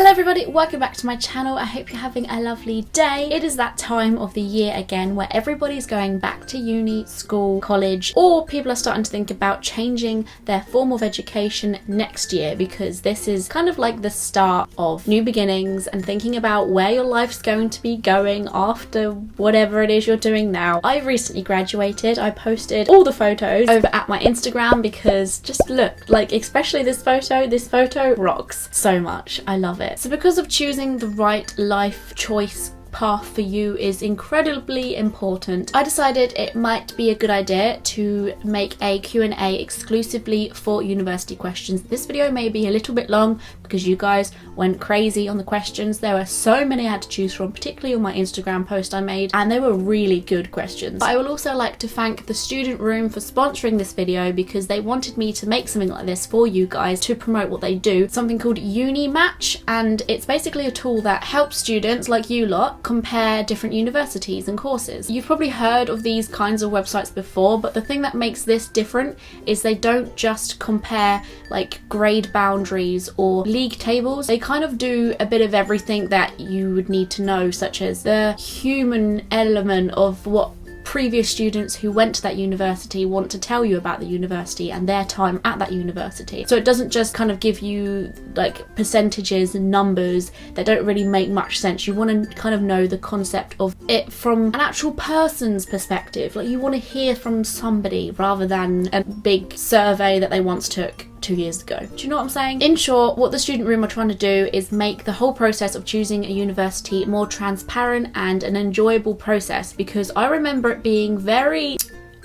Hello everybody, welcome back to my channel. I hope you're having a lovely day. It is that time of the year again where everybody's going back to uni, school, college, or people are starting to think about changing their form of education next year, because this is kind of like the start of new beginnings and thinking about where your life's going to be going after whatever it is you're doing now. I recently graduated. I posted all the photos over at my Instagram because just look, like especially this photo rocks so much. I love it. So because of choosing the right life choice path for you is incredibly important, I decided it might be a good idea to make a Q&A exclusively for university questions. This video may be a little bit long because you guys went crazy on the questions. There were so many I had to choose from, particularly on my Instagram post I made, and they were really good questions. But I would also like to thank the Student Room for sponsoring this video because they wanted me to make something like this for you guys to promote what they do, something called Uni Match, and it's basically a tool that helps students like you lot compare different universities and courses. You've probably heard of these kinds of websites before, but the thing that makes this different is they don't just compare like grade boundaries or league tables. They kind of do a bit of everything that you would need to know, such as the human element of what previous students who went to that university want to tell you about the university and their time at that university. So it doesn't just kind of give you like percentages and numbers that don't really make much sense. You want to kind of know the concept of it from an actual person's perspective. Like you want to hear from somebody rather than a big survey that they once took 2 years ago. Do you know what I'm saying? In short, what the Student Room are trying to do is make the whole process of choosing a university more transparent and an enjoyable process, because I remember it being very...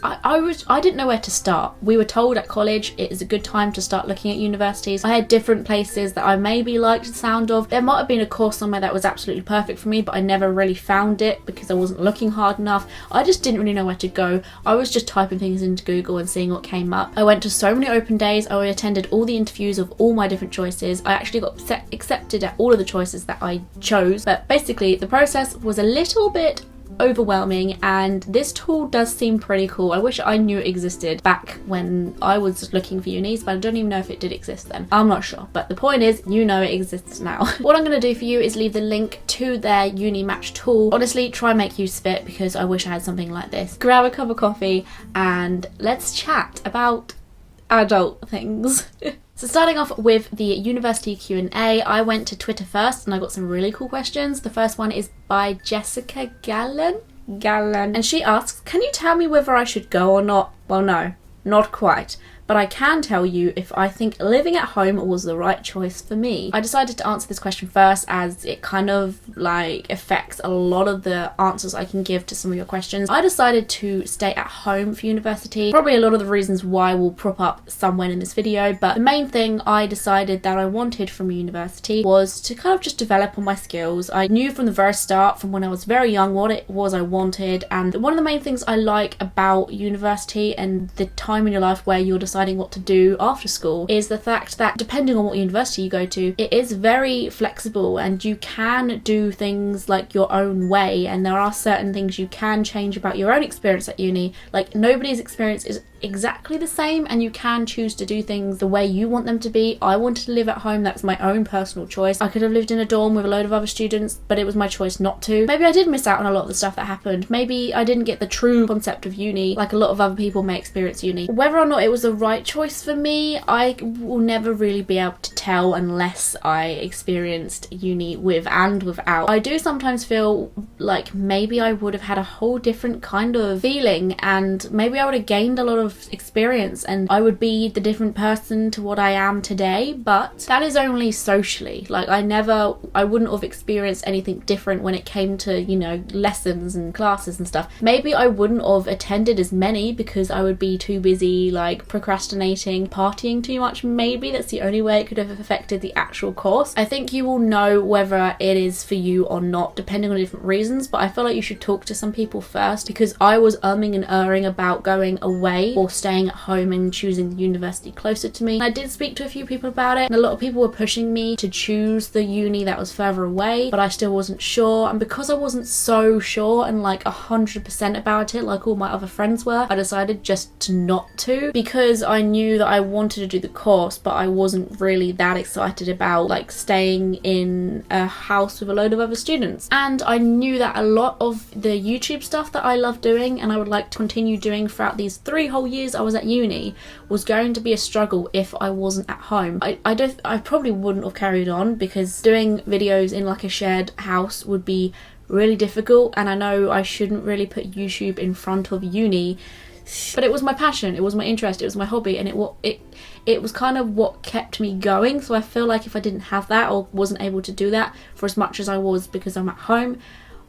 I didn't know where to start. We were told at college it is a good time to start looking at universities. I had different places that I maybe liked the sound of. There might have been a course somewhere that was absolutely perfect for me, but I never really found it because I wasn't looking hard enough. I just didn't really know where to go. I was just typing things into Google and seeing what came up. I went to so many open days. I attended all the interviews of all my different choices. I actually got accepted at all of the choices that I chose. But basically the process was a little bit overwhelming, and this tool does seem pretty cool. I wish I knew it existed back when I was looking for unis, but I don't even know if it did exist then. I'm not sure, but the point is, you know it exists now. What I'm going to do for you is leave the link to their Uni Match tool. Honestly, try and make use of it because I wish I had something like this. Grab a cup of coffee and let's chat about adult things. So starting off with the university Q&A, I went to Twitter first and I got some really cool questions. The first one is by Jessica Gallen, and she asks, can you tell me whether I should go or not? Well, no, not quite. But I can tell you if I think living at home was the right choice for me. I decided to answer this question first as it kind of like affects a lot of the answers I can give to some of your questions. I decided to stay at home for university. Probably a lot of the reasons why will prop up somewhere in this video, but the main thing I decided that I wanted from university was to kind of just develop on my skills. I knew from the very start, from when I was very young, what it was I wanted, and one of the main things I like about university and the time in your life where you're deciding what to do after school is the fact that depending on what university you go to, it is very flexible and you can do things like your own way, and there are certain things you can change about your own experience at uni. Like nobody's experience is exactly the same and you can choose to do things the way you want them to be. I wanted to live at home. That's my own personal choice. I could have lived in a dorm with a load of other students, but it was my choice not to. Maybe I did miss out on a lot of the stuff that happened. Maybe I didn't get the true concept of uni like a lot of other people may experience uni. Whether or not it was the right choice for me, I will never really be able to tell unless I experienced uni with and without. I do sometimes feel like maybe I would have had a whole different kind of feeling, and maybe I would have gained a lot of experience and I would be the different person to what I am today, but that is only socially. Like I wouldn't have experienced anything different when it came to, you know, lessons and classes and stuff. Maybe I wouldn't have attended as many because I would be too busy like procrastinating, partying too much. Maybe that's the only way it could have affected the actual course. I think you will know whether it is for you or not depending on different reasons, but I feel like you should talk to some people first, because I was umming and erring about going away or staying at home and choosing the university closer to me. I did speak to a few people about it and a lot of people were pushing me to choose the uni that was further away, but I still wasn't sure, and because I wasn't so sure and like 100% about it like all my other friends were, I decided just to not to, because I knew that I wanted to do the course, but I wasn't really that excited about like staying in a house with a load of other students. And I knew that a lot of the YouTube stuff that I love doing and I would like to continue doing throughout these 3 whole years I was at uni was going to be a struggle if I wasn't at home. I probably wouldn't have carried on, because doing videos in like a shared house would be really difficult, and I know I shouldn't really put YouTube in front of uni, but it was my passion, it was my interest, it was my hobby, and it was kind of what kept me going. So I feel like if I didn't have that or wasn't able to do that for as much as I was because I'm at home,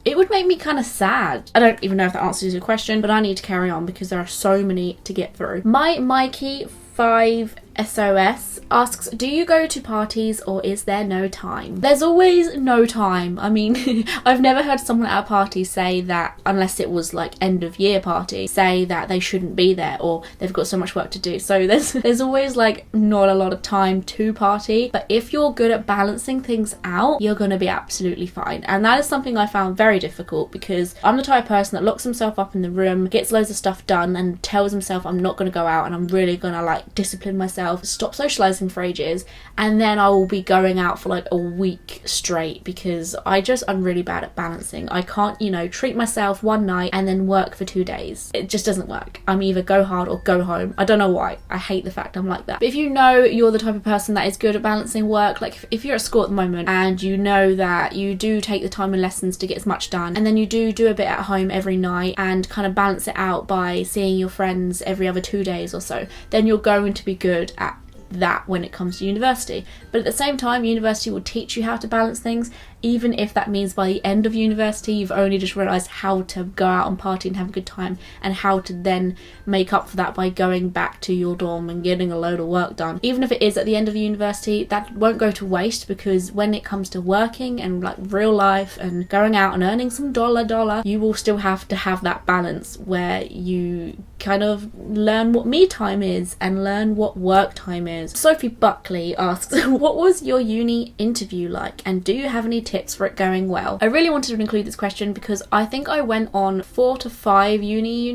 it would make me kind of sad. I don't even know if that answers your question, but I need to carry on because there are so many to get through. My Mikey 5 SOS asks, do you go to parties or is there no time? There's always no time. I mean, I've never heard someone at a party say that, unless it was like end of year party, say that they shouldn't be there or they've got so much work to do. So there's always like not a lot of time to party, but if you're good at balancing things out, you're gonna be absolutely fine. And that is something I found very difficult, because I'm the type of person that locks himself up in the room, gets loads of stuff done and tells himself I'm not gonna go out and I'm really gonna like discipline myself, stop socializing for ages, and then I will be going out for like a week straight, because I'm really bad at balancing. I can't, treat myself one night and then work for 2 days. It just doesn't work. I'm either go hard or go home. I don't know why. I hate the fact I'm like that. But if you know you're the type of person that is good at balancing work, like if you're at school at the moment and you know that you do take the time in lessons to get as much done, and then you do a bit at home every night and kind of balance it out by seeing your friends every other 2 days or so, then you're going to be good at that when it comes to university. But at the same time, university will teach you how to balance things, even if that means by the end of university you've only just realised how to go out and party and have a good time, and how to then make up for that by going back to your dorm and getting a load of work done. Even if it is at the end of university, that won't go to waste, because when it comes to working and like real life and going out and earning some dollar, you will still have to have that balance where you kind of learn what me time is and learn what work time is. Sophie Buckley asks, what was your uni interview like, and do you have any tips for it going well? I really wanted to include this question because I think I went on 4 to 5 uni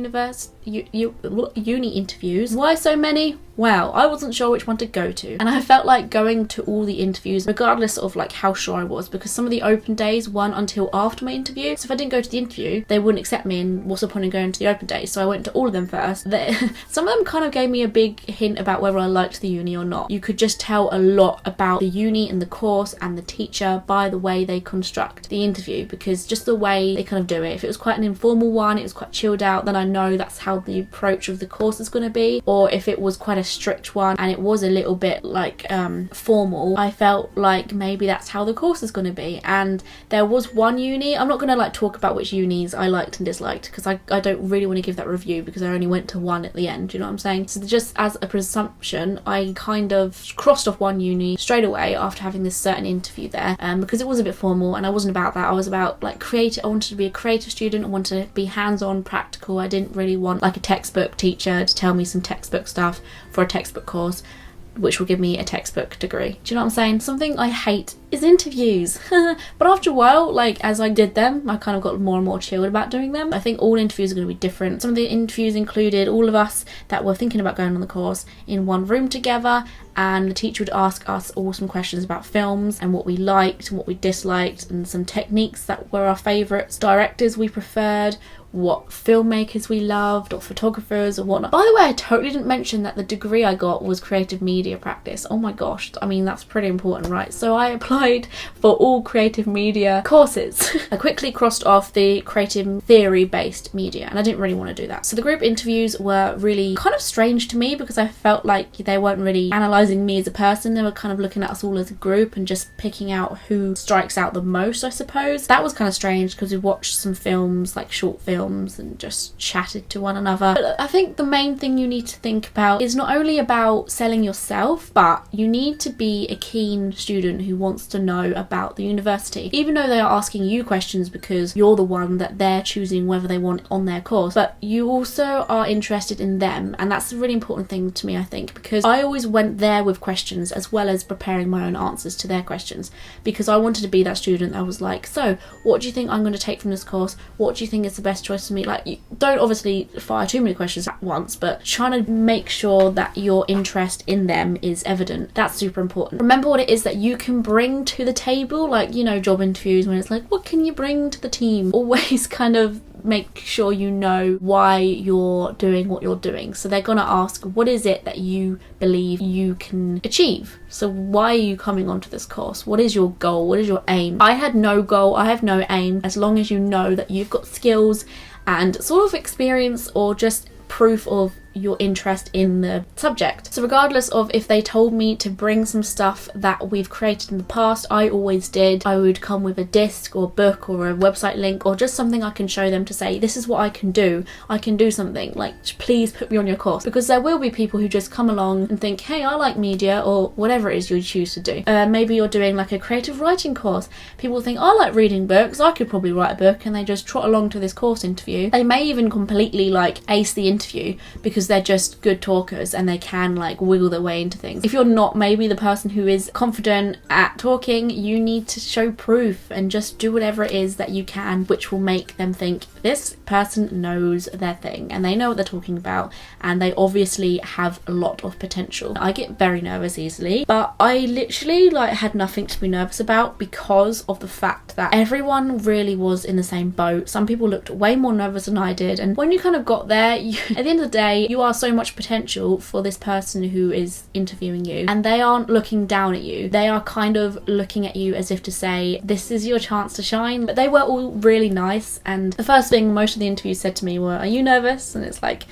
interviews. Why so many? Well, I wasn't sure which one to go to, and I felt like going to all the interviews regardless of like how sure I was, because some of the open days weren't until after my interview, so if I didn't go to the interview they wouldn't accept me, and what's the point in going to the open days? So I went to all of them first. Some of them kind of gave me a big hint about whether I liked the uni or not. You could just tell a lot about the uni and the course and the teacher by the way they construct the interview, because just the way they kind of do it. If it was quite an informal one, it was quite chilled out, then I know that's how the approach of the course is going to be. Or if it was quite a strict one and it was a little bit like formal, I felt like maybe that's how the course is going to be. And there was one uni, I'm not going to like talk about which unis I liked and disliked, because I don't really want to give that review because I only went to one at the end, you know what I'm saying? So just as a presumption, I kind of crossed off one uni straight away after having this certain interview there, because it was a bit formal and I wasn't about that. I was about like creative. I wanted to be a creative student. I wanted to be hands-on, practical. I didn't really want like a textbook teacher to tell me some textbook stuff for a textbook course, which will give me a textbook degree. Do you know what I'm saying? Something I hate is interviews. But after a while, like as I did them, I kind of got more and more chilled about doing them. I think all interviews are going to be different. Some of the interviews included all of us that were thinking about going on the course in one room together, and the teacher would ask us all some questions about films and what we liked and what we disliked, and some techniques that were our favourites, directors we preferred, what filmmakers we loved, or photographers or whatnot. By the way, I totally didn't mention that the degree I got was creative media practice. Oh my gosh, I mean that's pretty important, right? So I applied for all creative media courses. I quickly crossed off the creative theory based media, and I didn't really want to do that. So the group interviews were really kind of strange to me, because I felt like they weren't really analysing me as a person. They were kind of looking at us all as a group and just picking out who strikes out the most, I suppose. That was kind of strange because we watched some films, like short films, and just chatted to one another. But I think the main thing you need to think about is not only about selling yourself, but you need to be a keen student who wants to know about the university, even though they are asking you questions because you're the one that they're choosing whether they want on their course, but you also are interested in them. And that's a really important thing to me, I think, because I always went there with questions as well as preparing my own answers to their questions, because I wanted to be that student that was like, so what do you think I'm going to take from this course? What do you think is the best choice for me? Like, you don't obviously fire too many questions at once, but trying to make sure that your interest in them is evident. That's super important. Remember what it is that you can bring to the table, like, you know, job interviews when it's like, what can you bring to the team? Always kind of make sure you know why you're doing what you're doing. So they're gonna ask, what is it that you believe you can achieve? So why are you coming onto this course? What is your goal? What is your aim? I had no goal, I have no aim, as long as you know that you've got skills and sort of experience or just proof of your interest in the subject. So regardless of if they told me to bring some stuff that we've created in the past, I always did. I would come with a disc or book or a website link or just something I can show them to say, this is what I can do something, like, please put me on your course. Because there will be people who just come along and think, hey, I like media, or whatever it is you choose to do. Maybe you're doing like a creative writing course. People think, I like reading books, I could probably write a book, and they just trot along to this course interview. They may even completely like ace the interview because they're just good talkers and they can like wiggle their way into things. If you're not maybe the person who is confident at talking, you need to show proof and just do whatever it is that you can, which will make them think this person knows their thing and they know what they're talking about, and they obviously have a lot of potential. I get very nervous easily, but I literally like had nothing to be nervous about because of the fact that everyone really was in the same boat. Some people looked way more nervous than I did, and when you kind of got there, at the end of the day, you are so much potential for this person who is interviewing you, and they aren't looking down at you. They are kind of looking at you as if to say, this is your chance to shine. But they were all really nice, and the first thing most of the interviews said to me were, are you nervous? And it's like,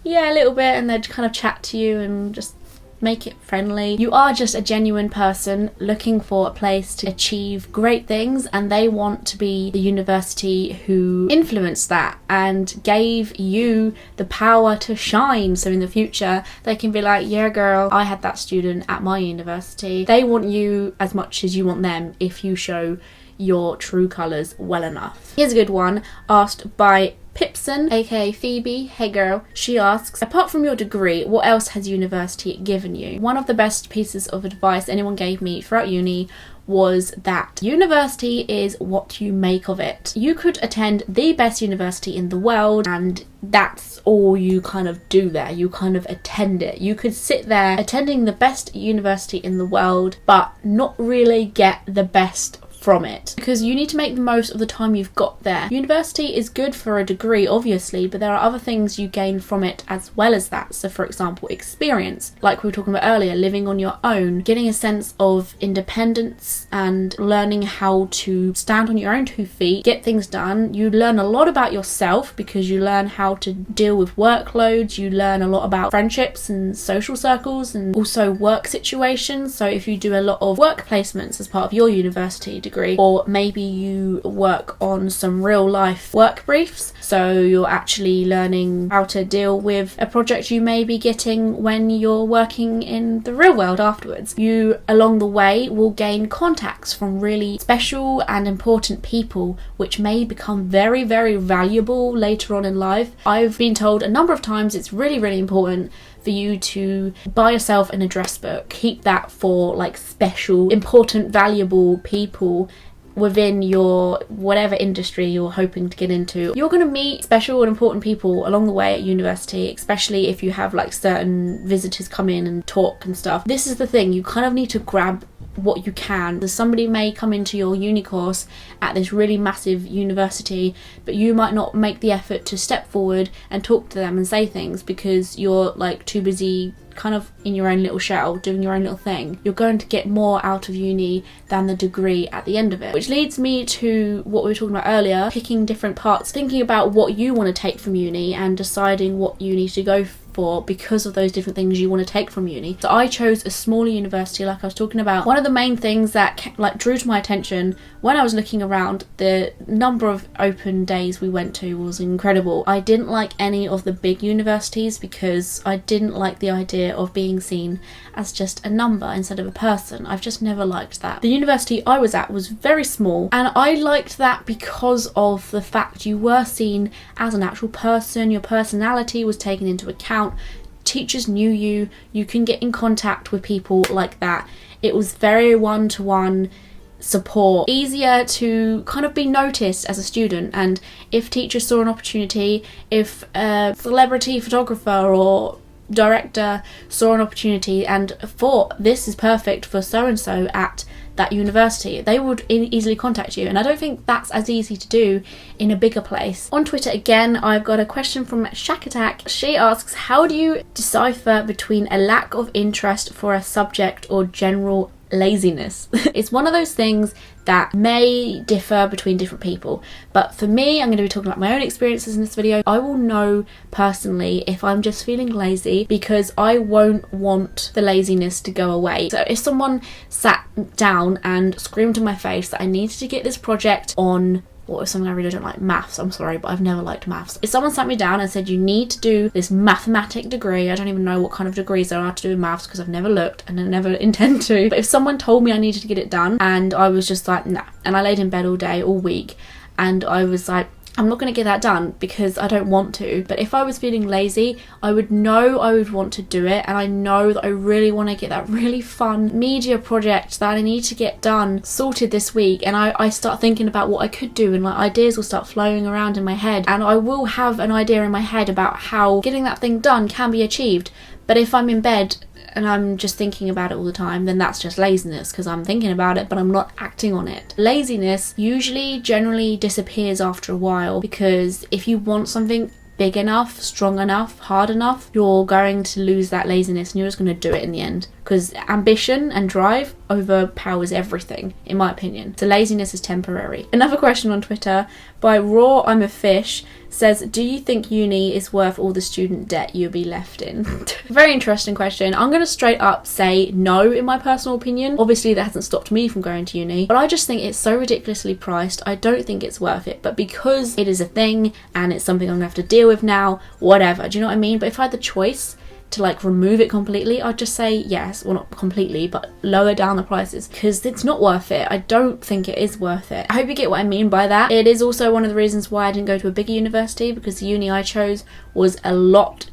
yeah, a little bit, and they'd kind of chat to you and just make it friendly. You are just a genuine person looking for a place to achieve great things, and they want to be the university who influenced that and gave you the power to shine. So in the future they can be like, yeah girl, I had that student at my university. They want you as much as you want them if you show your true colours well enough. Here's a good one asked by Pipson, aka Phoebe. Hey girl. She asks, apart from your degree, what else has university given you? One of the best pieces of advice anyone gave me throughout uni was that university is what you make of it. You could attend the best university in the world and that's all you kind of do there. You kind of attend it. You could sit there attending the best university in the world but not really get the best from it, because you need to make the most of the time you've got there. University is good for a degree, obviously, but there are other things you gain from it as well as that. So for example, experience, like we were talking about earlier, living on your own, getting a sense of independence and learning how to stand on your own 2 feet, get things done. You learn a lot about yourself because you learn how to deal with workloads. You learn a lot about friendships and social circles and also work situations. So if you do a lot of work placements as part of your university degree, or maybe you work on some real life work briefs, so you're actually learning how to deal with a project you may be getting when you're working in the real world afterwards. You along the way will gain contacts from really special and important people, which may become very, very valuable later on in life. I've been told a number of times it's really, really important for you to buy yourself an address book. Keep that for like special, important, valuable people within your whatever industry you're hoping to get into. You're going to meet special and important people along the way at university, especially if you have like certain visitors come in and talk and stuff. This is the thing, you kind of need to grab what you can. So somebody may come into your uni course at this really massive university, but you might not make the effort to step forward and talk to them and say things because you're like too busy kind of in your own little shell doing your own little thing. You're going to get more out of uni than the degree at the end of it, which leads me to what we were talking about earlier, picking different parts, thinking about what you want to take from uni and deciding what uni to go for because of those different things you want to take from uni. So I chose a smaller university, like I was talking about. One of the main things that like drew to my attention when I was looking around, the number of open days we went to was incredible. I didn't like any of the big universities because I didn't like the idea of being seen as just a number instead of a person. I've just never liked that. The university I was at was very small, and I liked that because of the fact you were seen as an actual person. Your personality was taken into account. Teachers knew you. You can get in contact with people like that. It was very one-to-one support, easier to kind of be noticed as a student. And if teachers saw an opportunity, if a celebrity photographer or director saw an opportunity and thought this is perfect for so and so at that university, they would easily contact you. And I don't think that's as easy to do in a bigger place. On Twitter again, I've got a question from Shack Attack. She asks, how do you decipher between a lack of interest for a subject or general laziness? It's one of those things that may differ between different people, but for me, I'm going to be talking about my own experiences in this video. I will know personally if I'm just feeling lazy, because I won't want the laziness to go away. So if someone sat down and screamed in my face that I needed to get this project on, what was something I really don't like? Maths. I'm sorry, but I've never liked maths. If someone sat me down and said, you need to do this mathematic degree, I don't even know what kind of degrees there are to do with maths because I've never looked and I never intend to. But if someone told me I needed to get it done and I was just like, nah, and I laid in bed all day, all week, and I was like, I'm not going to get that done because I don't want to. But if I was feeling lazy, I would know I would want to do it, and I know that I really want to get that really fun media project that I need to get done sorted this week. And I start thinking about what I could do, and like ideas will start flowing around in my head, and I will have an idea in my head about how getting that thing done can be achieved. But if I'm in bed and I'm just thinking about it all the time, then that's just laziness, because I'm thinking about it but I'm not acting on it. Laziness usually generally disappears after a while, because if you want something big enough, strong enough, hard enough, you're going to lose that laziness and you're just going to do it in the end, because ambition and drive overpowers everything, in my opinion. So laziness is temporary. Another question on Twitter by Raw I'm a Fish says, do you think uni is worth all the student debt you'll be left in? Very interesting question. I'm going to straight up say no, in my personal opinion. Obviously that hasn't stopped me from going to uni, but I just think it's so ridiculously priced. I don't think it's worth it, but because it is a thing and it's something I'm going to have to deal with now, whatever, do you know what I mean? But if I had the choice to like remove it completely, I'd just say yes. Well, not completely, but lower down the prices, because it's not worth it. I don't think it is worth it. I hope you get what I mean by that. It is also one of the reasons why I didn't go to a bigger university, because the uni I chose was a lot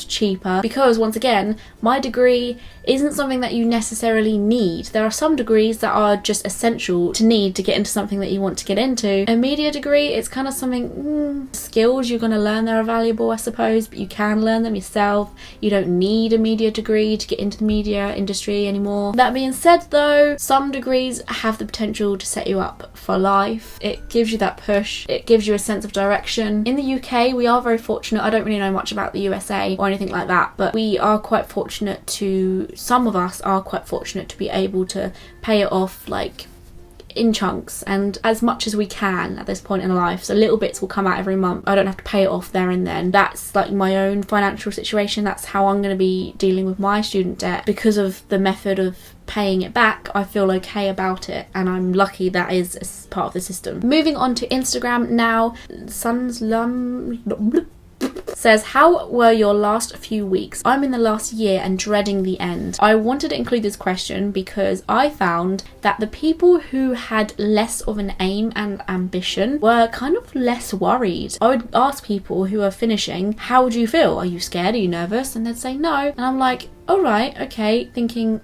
cheaper, because once again, my degree isn't something that you necessarily need. There are some degrees that are just essential to need to get into something that you want to get into. A media degree, it's kind of something, skills you're going to learn there are valuable, I suppose, but you can learn them yourself. You don't need a media degree to get into the media industry anymore. That being said though, some degrees have the potential to set you up for life. It gives you that push. It gives you a sense of direction. In the UK, we are very fortunate. I don't really know much about the USA or anything like that, but we are quite fortunate to, some of us are quite fortunate to be able to pay it off like in chunks and as much as we can at this point in life. So little bits will come out every month. I don't have to pay it off there and then. That's like my own financial situation. That's how I'm going to be dealing with my student debt. Because of the method of paying it back, I feel okay about it, and I'm lucky that is a part of the system. Moving on to Instagram now. Says, how were your last few weeks? I'm in the last year and dreading the end. I wanted to include this question because I found that the people who had less of an aim and ambition were kind of less worried. I would ask people who are finishing, how do you feel? Are you scared? Are you nervous? And they'd say no. And I'm like, all right, okay, thinking,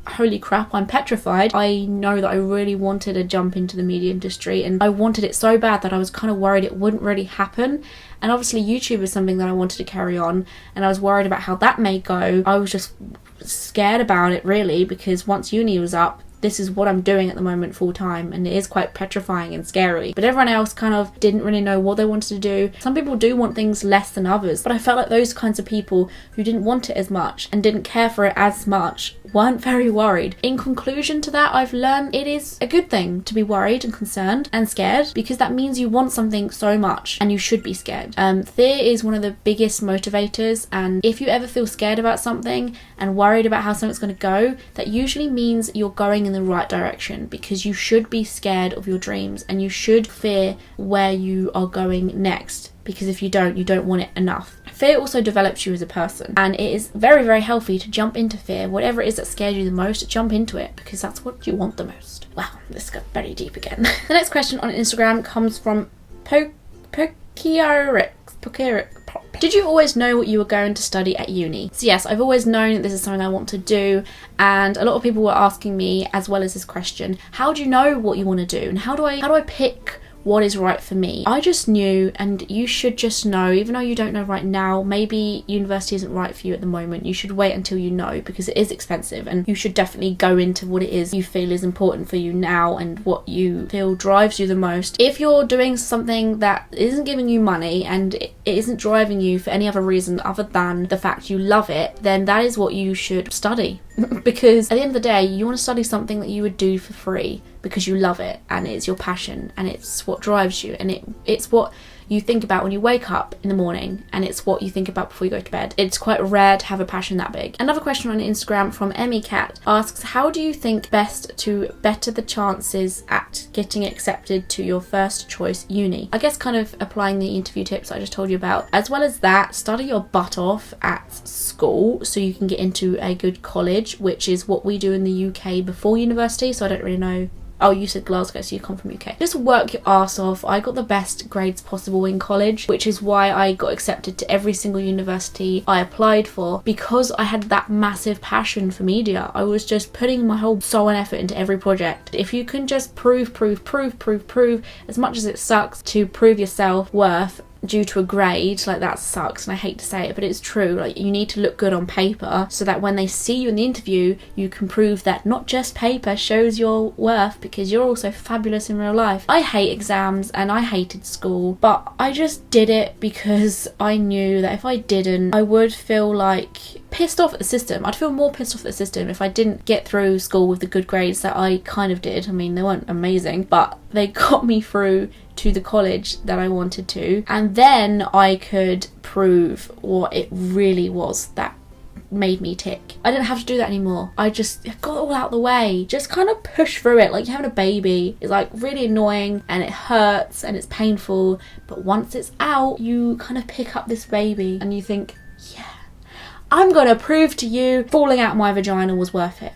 holy crap, I'm petrified. I know that I really wanted to jump into the media industry, and I wanted it so bad that I was kind of worried it wouldn't really happen. And obviously YouTube is something that I wanted to carry on, and I was worried about how that may go. I was just scared about it really, because once uni was up, this is what I'm doing at the moment full time, and it is quite petrifying and scary. But everyone else kind of didn't really know what they wanted to do. Some people do want things less than others, but I felt like those kinds of people who didn't want it as much and didn't care for it as much weren't very worried. In conclusion to that, I've learned it is a good thing to be worried and concerned and scared, because that means you want something so much and you should be scared. Fear is one of the biggest motivators, and if you ever feel scared about something and worried about how something's going to go, that usually means you're going in the right direction, because you should be scared of your dreams and you should fear where you are going next, because if you don't want it enough. Fear also develops you as a person, and it is very, very healthy to jump into fear. Whatever it is that scares you the most, jump into it, because that's what you want the most. Wow, this got very deep again. The next question on Instagram comes from Pokirix. Did you always know what you were going to study at uni? So yes, I've always known that this is something I want to do, and a lot of people were asking me, as well as this question, how do you know what you want to do, and how do I pick what is right for me? I just knew, and you should just know, even though you don't know right now. Maybe university isn't right for you at the moment. You should wait until you know, because it is expensive, and you should definitely go into what it is you feel is important for you now and what you feel drives you the most. If you're doing something that isn't giving you money and it isn't driving you for any other reason other than the fact you love it, then that is what you should study. Because at the end of the day, you want to study something that you would do for free because you love it and it's your passion and it's what drives you, and it's what you think about when you wake up in the morning, and it's what you think about before you go to bed. It's quite rare to have a passion that big. Another question on Instagram from Emmy Cat asks, how do you think best to better the chances at getting accepted to your first choice uni? I guess kind of applying the interview tips I just told you about. As well as that, study your butt off at school so you can get into a good college, which is what we do in the UK before university, so I don't really know. Oh, you said Glasgow, so you come from UK. Just work your arse off. I got the best grades possible in college, which is why I got accepted to every single university I applied for, because I had that massive passion for media. I was just putting my whole soul and effort into every project. If you can just prove, as much as it sucks to prove your self-worth due to a grade, like, that sucks and I hate to say it, but it's true. Like, you need to look good on paper so that when they see you in the interview, you can prove that not just paper shows your worth, because you're also fabulous in real life. I hate exams and I hated school, but I just did it because I knew that if I didn't, I would feel like pissed off at the system. I'd feel more pissed off at the system if I didn't get through school with the good grades that I kind of did. I mean, they weren't amazing, but they got me through to the college that I wanted to, and then I could prove what it really was that made me tick. I didn't have to do that anymore. I just got it all out the way. Just kind of push through it. Like, you're having a baby. It's like really annoying and it hurts and it's painful, but once it's out, you kind of pick up this baby and you think, yeah, I'm gonna prove to you falling out my vagina was worth it.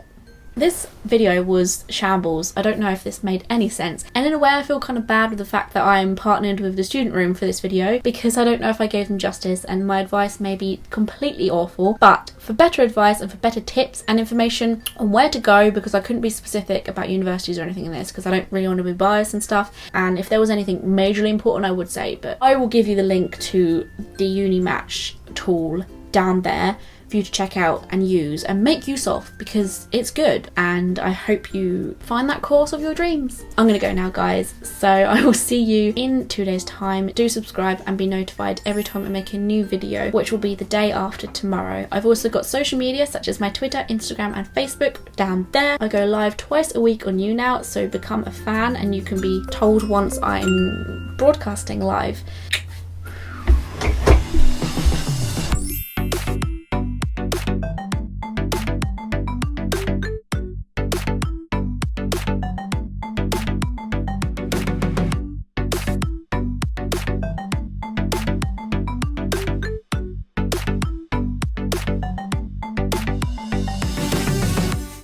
This video was shambles. I don't know if this made any sense, and in a way I feel kind of bad with the fact that I'm partnered with the student room for this video, because I don't know if I gave them justice and my advice may be completely awful. But for better advice and for better tips and information on where to go, because I couldn't be specific about universities or anything in this because I don't really want to be biased and stuff, and if there was anything majorly important I would say, but I will give you the link to the uni match tool down there for you to check out and use and make use of, because it's good, and I hope you find that course of your dreams. I'm gonna go now, guys, so I will see you in 2 days time. Do subscribe and be notified every time I make a new video, which will be the day after tomorrow. I've also got social media such as my Twitter, Instagram and Facebook down there. I go live twice a week on YouNow, so become a fan and you can be told once I'm broadcasting live.